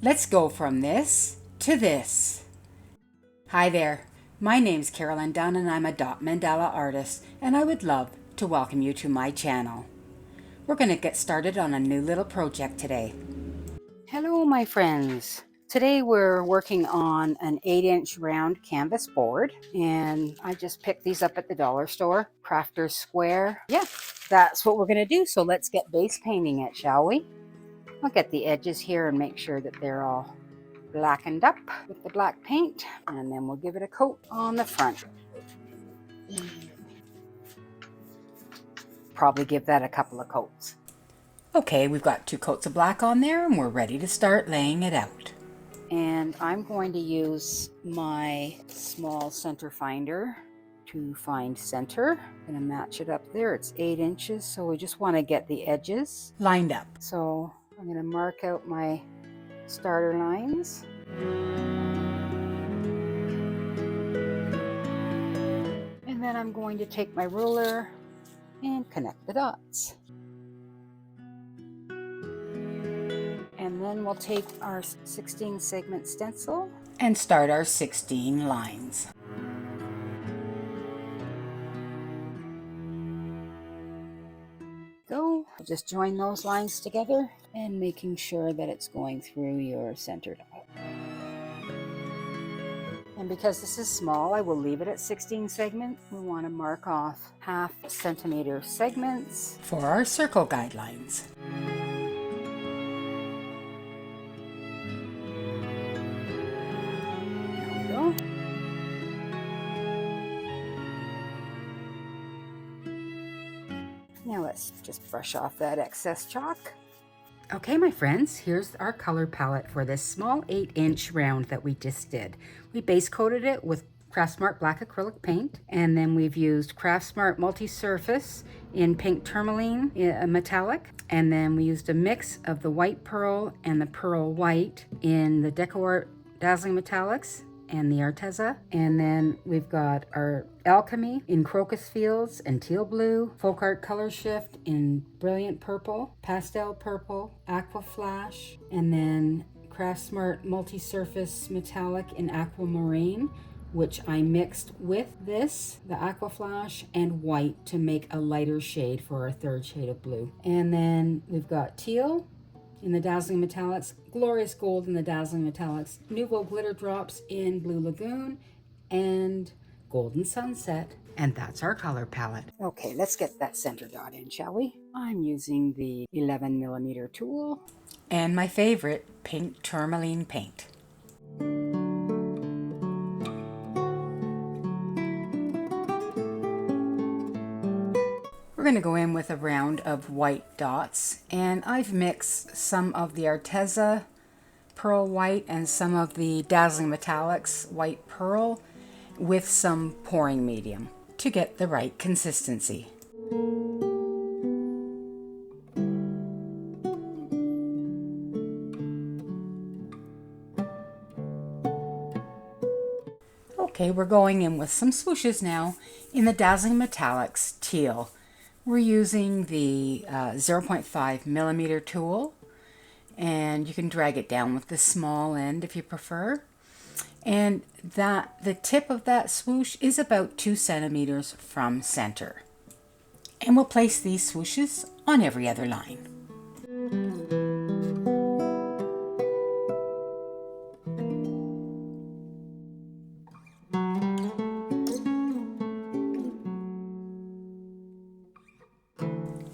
Let's go from this to this. Hi there, my name's Carolyn Dunn and I'm a dot mandala artist, and I would love to welcome you to my channel. We're going to get started on a new little project today. Hello my friends. Today we're working on an 8-inch round canvas board, and I just picked these up at the dollar store, Crafter's Square. Yeah, that's what we're going to do. So let's get base painting it, shall we? I'll get the edges here and make sure that they're all blackened up with the black paint, and then we'll give it a coat on the front. Probably give that a couple of coats. Okay, we've got 2 coats of black on there and we're ready to start laying it out. And I'm going to use my small center finder to find center. I'm going to match it up there. It's 8 inches, so we just want to get the edges lined up. So I'm going to mark out my starter lines. And then I'm going to take my ruler and connect the dots. And then we'll take our 16 segment stencil and start our 16 lines. Go. Just join those lines together and making sure that it's going through your center dot. And because this is small, I will leave it at 16 segments. We want to mark off 1/2 centimeter segments for our circle guidelines. There we go. Now let's just brush off that excess chalk. Okay, my friends, here's our color palette for this small 8-inch round that we just did. We base coated it with CraftSmart black acrylic paint, and then we've used CraftSmart multi-surface in pink tourmaline metallic, and then we used a mix of the white pearl and the pearl white in the DecoArt Dazzling metallics and the Arteza. And then we've got our Alchemy in Crocus Fields and Teal Blue, Folk Art Color Shift in Brilliant Purple, Pastel Purple, Aqua Flash, and then CraftSmart Multi-Surface Metallic in Aquamarine, which I mixed with this, the Aqua Flash, and white to make a lighter shade for our 3rd shade of blue. And then we've got Teal in the Dazzling Metallics, Glorious Gold in the Dazzling Metallics, Nuvo Glitter Drops in Blue Lagoon, and Golden Sunset. And that's our color palette. Okay, let's get that center dot in, shall we? I'm using the 11mm tool and my favorite pink tourmaline paint. We're going to go in with a round of white dots, and I've mixed some of the Arteza pearl white and some of the Dazzling Metallics white pearl with some pouring medium to get the right consistency. Okay, we're going in with some swooshes now in the Dazzling Metallics teal. We're using the 0.5mm tool, and you can drag it down with the small end if you prefer. And the tip of that swoosh is about 2 centimeters from center. And we'll place these swooshes on every other line.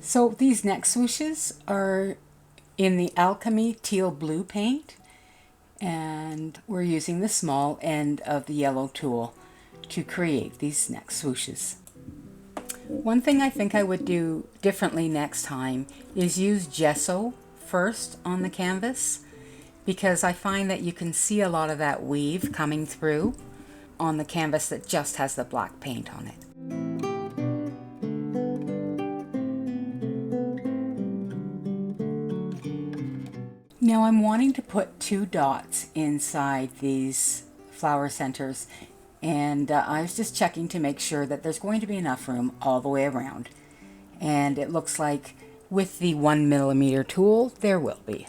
So these next swooshes are in the Alchemy Teal Blue paint, and we're using the small end of the yellow tool to create these next swooshes. One thing I think I would do differently next time is use gesso first on the canvas, because I find that you can see a lot of that weave coming through on the canvas that just has the black paint on it. Now I'm wanting to put 2 dots inside these flower centers, and I was just checking to make sure that there's going to be enough room all the way around, and it looks like with the 1mm tool there will be.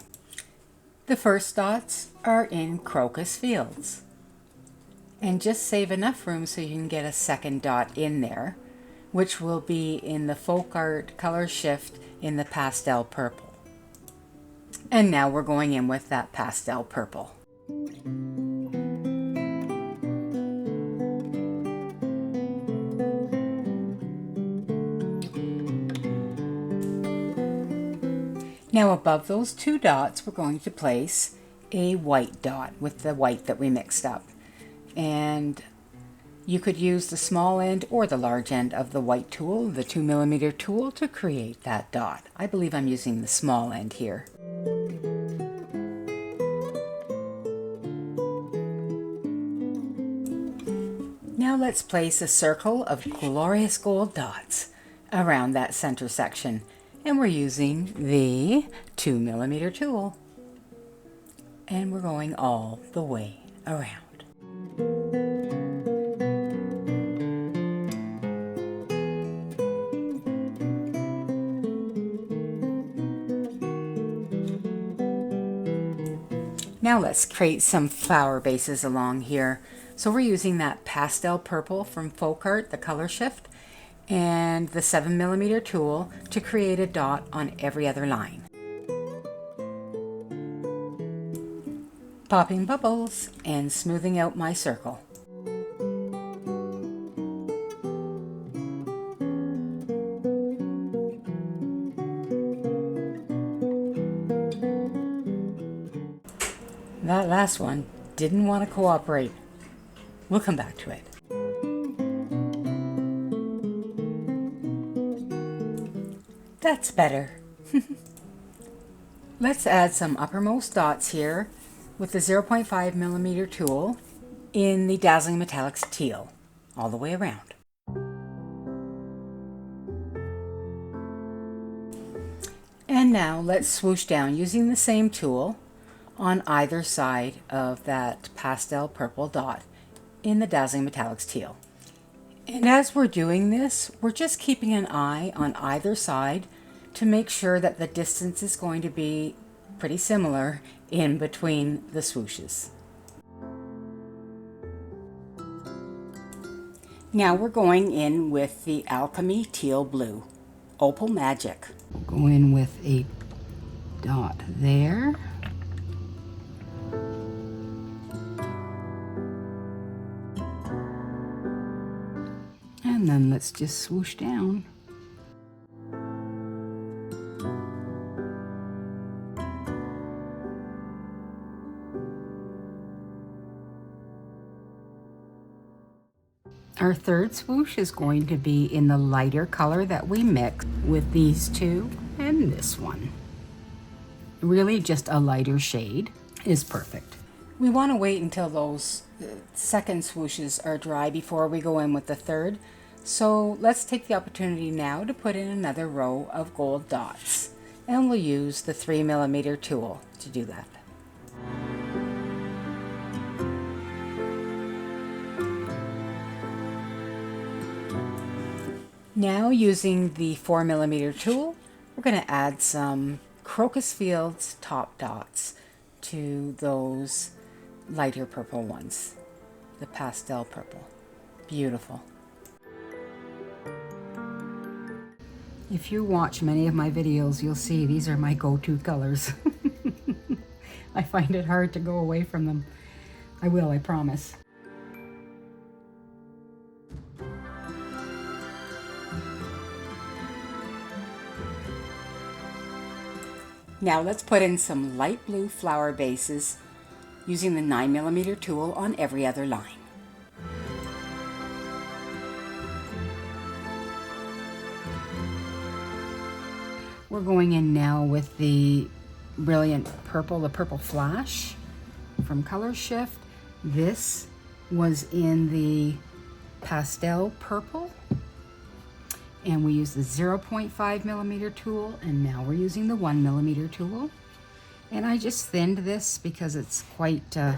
The first dots are in Crocus Fields. And just save enough room so you can get a second dot in there, which will be in the Folk Art color shift in the Pastel Purple. And now we're going in with that Pastel Purple. Now above those two dots, we're going to place a white dot with the white that we mixed up. And you could use the small end or the large end of the white tool, the 2mm tool, to create that dot. I believe I'm using the small end here. Now let's place a circle of glorious gold dots around that center section. And we're using the 2mm tool. And we're going all the way around. Now let's create some flower bases along here. So we're using that Pastel Purple from Folk Art, the color shift, and the 7mm tool to create a dot on every other line. Popping bubbles and smoothing out my circle. That last one didn't want to cooperate. We'll come back to it. That's better. Let's add some uppermost dots here with the 0.5mm tool in the Dazzling Metallics Teal, all the way around. And now let's swoosh down using the same tool on either side of that Pastel Purple dot in the Dazzling Metallics Teal. And as we're doing this, we're just keeping an eye on either side to make sure that the distance is going to be pretty similar in between the swooshes. Now we're going in with the Alchemy Teal Blue, Opal Magic. We'll go in with a dot there. And then let's just swoosh down. Our third swoosh is going to be in the lighter color that we mixed with these two and this one. Really just a lighter shade is perfect. We want to wait until those second swooshes are dry before we go in with the third. So let's take the opportunity now to put in another row of gold dots. And we'll use the 3mm tool to do that. Now using the 4mm tool, we're going to add some Crocus Fields top dots to those lighter purple ones, the Pastel Purple. Beautiful. If you watch many of my videos, you'll see these are my go-to colors. I find it hard to go away from them. I will, I promise. Now let's put in some light blue flower bases using the 9mm tool on every other line. We're going in now with the brilliant purple, the Purple Flash from Color Shift. This was in the Pastel Purple. And we use the 0.5mm tool, and now we're using the 1mm tool. And I just thinned this because it's quite thick.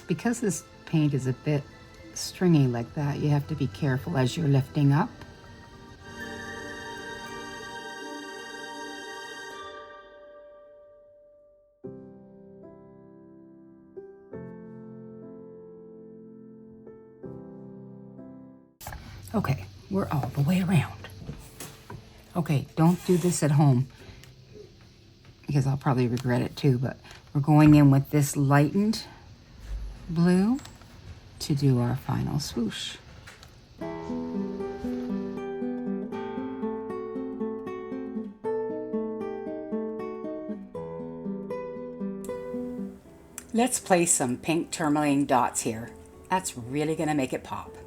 Because this paint is a bit stringy like that. You have to be careful as you're lifting up. Okay, we're all the way around. Okay, don't do this at home because I'll probably regret it too, but we're going in with this lightened blue to do our final swoosh. Let's place some pink tourmaline dots here. That's really gonna make it pop.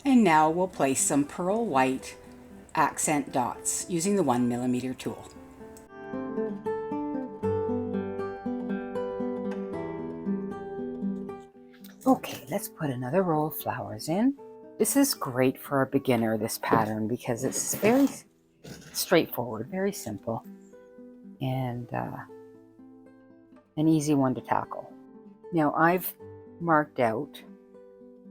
And now we'll place some pearl white accent dots using the 1mm tool. Okay, let's put another row of flowers in. This is great for a beginner, this pattern, because it's very straightforward, very simple, and an easy one to tackle. Now I've marked out,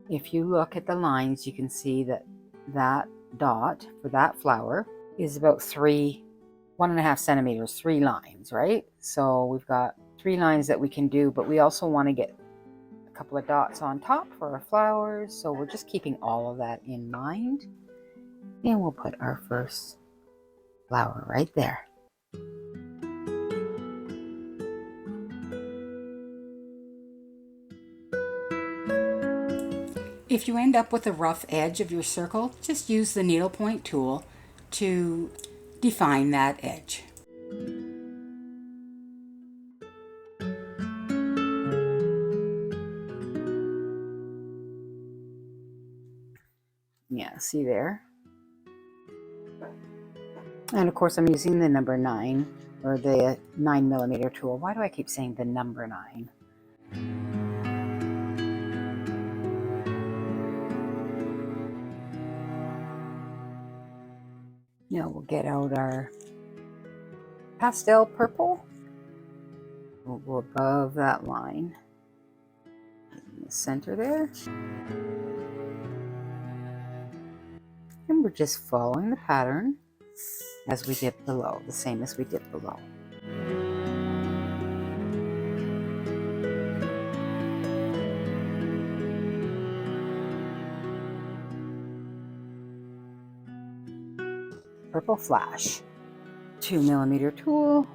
if you look at the lines, you can see that that dot for that flower is about 1.5 centimeters, 3 lines, right? So we've got 3 lines that we can do, but we also want to get a couple of dots on top for our flowers. So we're just keeping all of that in mind. And we'll put our first flower right there. If you end up with a rough edge of your circle, just use the needlepoint tool to define that edge. Yeah, see there? And of course I'm using the number 9, or the 9mm tool. Why do I keep saying the number 9? Now we'll get out our Pastel Purple. We'll go above that line in the center there. And we're just following the pattern as we dip below, the same as we dip below. Purple Flash, 2mm tool.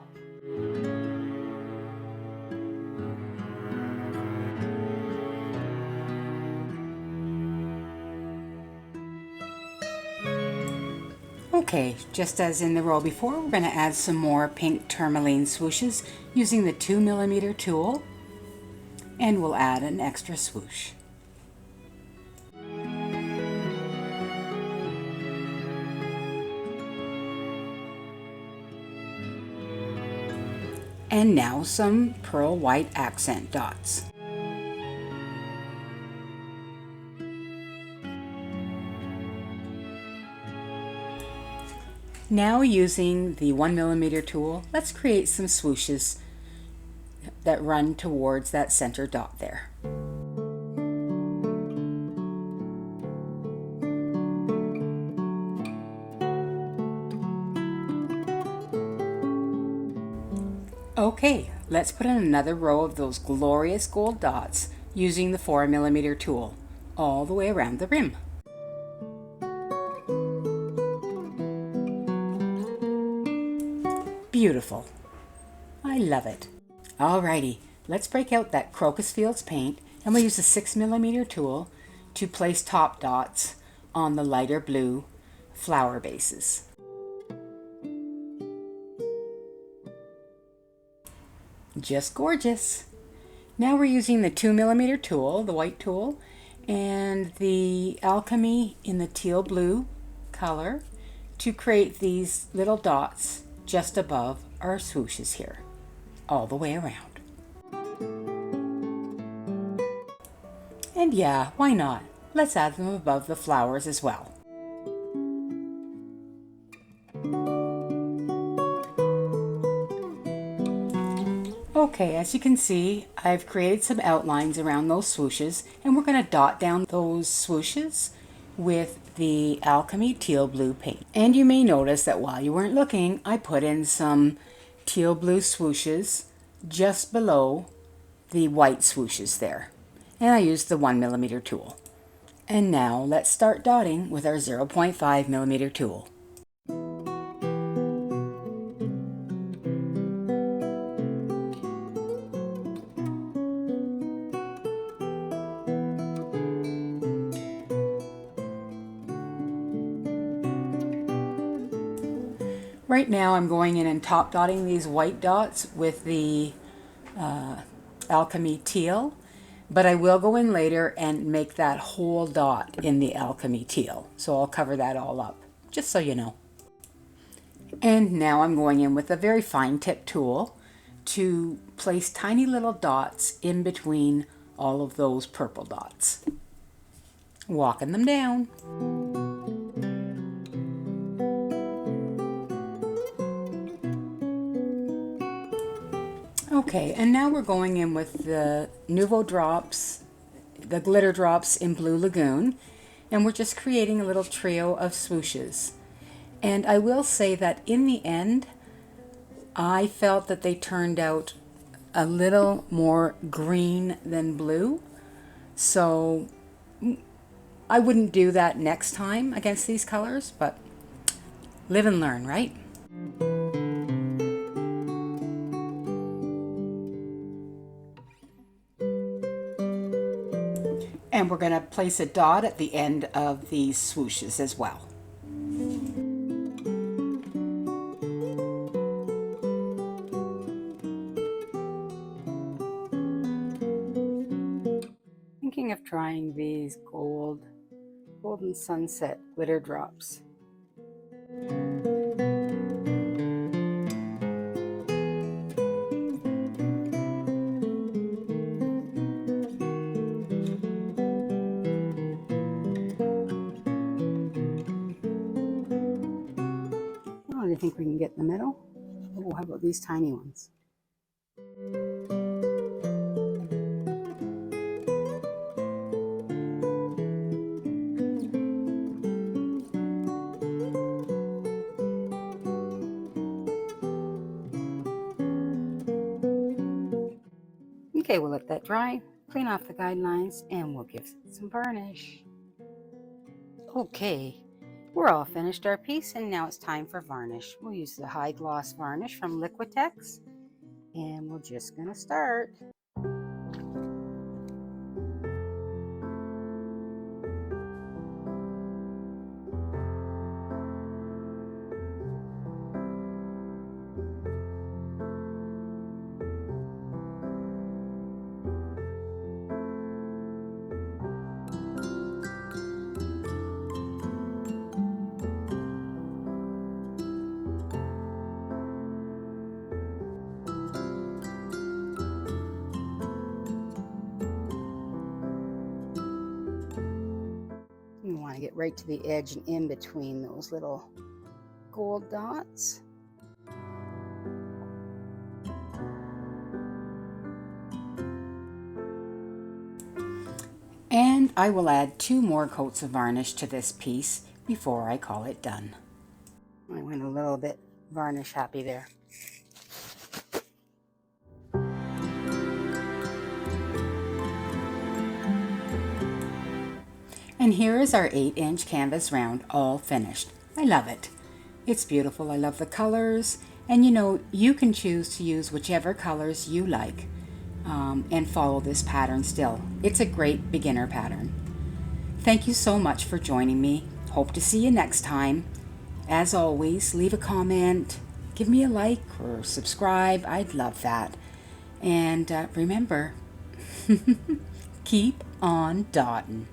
Okay, just as in the row before, we're going to add some more pink tourmaline swooshes using the 2mm tool, and we'll add an extra swoosh. And now some pearl white accent dots. Now using the 1mm tool, let's create some swooshes that run towards that center dot there. Okay, let's put in another row of those glorious gold dots using the 4mm tool all the way around the rim. Beautiful. I love it. Alrighty, let's break out that Crocus Fields paint, and we'll use the 6mm tool to place top dots on the lighter blue flower bases. Just gorgeous. Now we're using the 2mm tool, the white tool, and the Alchemy in the teal blue color to create these little dots just above our swooshes here, all the way around. And yeah, why not? Let's add them above the flowers as well. Okay, as you can see, I've created some outlines around those swooshes, and we're going to dot down those swooshes with the Alchemy Teal Blue paint. And you may notice that while you weren't looking, I put in some Teal Blue swooshes just below the white swooshes there. And I used the 1mm tool. And now let's start dotting with our 0.5mm tool. Right now I'm going in and top dotting these white dots with the Alchemy Teal, but I will go in later and make that whole dot in the Alchemy Teal. So I'll cover that all up, just so you know. And now I'm going in with a very fine tip tool to place tiny little dots in between all of those purple dots. Walking them down. Okay, and now we're going in with the Nuvo drops, the glitter drops in Blue Lagoon, and we're just creating a little trio of swooshes. And I will say that in the end, I felt that they turned out a little more green than blue, so I wouldn't do that next time against these colors, but live and learn, right? And we're going to place a dot at the end of these swooshes as well. Thinking of trying these golden sunset glitter drops. I think we can get in the middle. Oh, how about these tiny ones? Okay, we'll let that dry, clean off the guidelines, and we'll give it some varnish. Okay. We're all finished our piece, and now it's time for varnish. We'll use the high gloss varnish from Liquitex, and we're just going to start. You want to get right to the edge and in between those little gold dots. And I will add 2 more coats of varnish to this piece before I call it done. I went a little bit varnish happy there. And here is our 8-inch canvas round all finished. I love it. It's beautiful. I love the colors. And you know, you can choose to use whichever colors you like and follow this pattern still. It's a great beginner pattern. Thank you so much for joining me. Hope to see you next time. As always, leave a comment, give me a like or subscribe. I'd love that. And remember, keep on dotting.